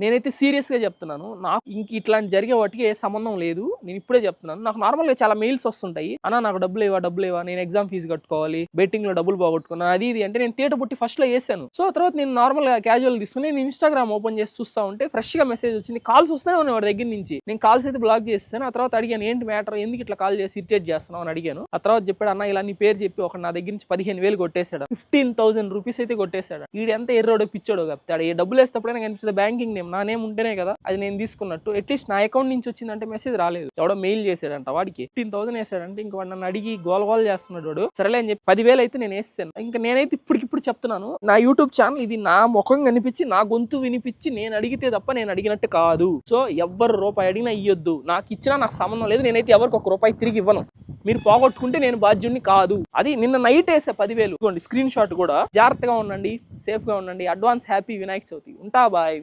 నేనైతే సీరియస్గా చెప్తున్నాను, నాకు ఇంక ఇట్లాంటి జరిగే వాటికి ఏ సంబంధం లేదు. నేను ఇప్పుడే చెప్తున్నాను. నాకు నార్మల్గా చాలా మెయిల్స్ వస్తుంటాయి, అన్న నాకు డబ్బులు ఇవ్వా, నేను ఎగ్జామ్ ఫీజు కట్టుకోవాలి, బెట్టింగ్ లో డబ్బులు పోగొట్టుకున్నాను, అది ఇది అంటే నేను తేట పుట్టి ఫస్ట్ లో వేసాను. సో తర్వాత నేను నార్మల్ గా క్యాజువల్ తీసుకుని నేను ఇన్స్టాగ్రామ్ ఓపెన్ చేసి చూస్తా ఉంటే ఫ్రెష్ గా మెసేజ్ వచ్చింది. కాల్స్ వస్తానే ఉన్నాయి వాడి దగ్గర నుంచి. నేను కాల్స్ అయితే బ్లాక్ చేస్తాను. ఆ తర్వాత అడిగాను, ఏంటి మ్యాటర్, ఎందుకు ఇట్లా కాల్ చేసి ఇరిటేట్ చేస్తున్నావు అని అడిగాను. ఆ తర్వాత చెప్పాడు, అన్న ఇలా నీ పేరు చెప్పి ఒక నా దగ్గర నుంచి 15,000 కొట్టేశాడు, 15,000 రూపీస్ అయితే కొట్టేశాడు. వీడు ఎంత ఎర్రోడో పిచ్చోడో చెప్తాడు. ఏ డబ్బులు వేస్తప్పుడైనా కనిపిస్తుంది బ్యాంకింగ్ నేమ్, నా నేమ్ ఉంటేనే కదా అది నేను తీసుకున్నట్టు. అట్లీస్ట్ నా అకౌంట్ నుంచి వచ్చిందంటే మెసేజ్ రాలేదు. ఎవడో మెయిల్ చేశాడంట వాడికి 15,000 వేసాడంటే ఇంక వాడు నన్ను అడిగి గోల చేస్తున్నాడు వాడు. సరేలే అని చెప్పి 10,000 అయితే నేను వేసాను. ఇంకా నేనైతే ఇప్పటికిప్పుడు చెప్తున్నాను, నా యూట్యూబ్ ఛానల్ ఇది నా ముఖం కనిపించి నా గొంతు వినిపించి నేను అడిగితే తప్ప నేను అడిగినట్టు కాదు. సో ఎవ్వరు రూపాయి అడిగినా ఇయ్యొద్దు, నాకు ఇచ్చినా నాకు సంబంధం లేదు. నేనైతే ఎవరికి ఒక రూపాయి తిరిగి ఇవ్వను. మీరు పోగొట్టుకుంటే నేను బాధ్యుడిని కాదు. అది నిన్న నైట్ వేసా 10,000. ఇవ్వండి స్క్రీన్ షాట్ కూడా. జాగ్రత్తగా ఉండండి, సేఫ్ గా ఉండండి. Advance happy Vinayaka Chavithi. ఉంటా బాయ్.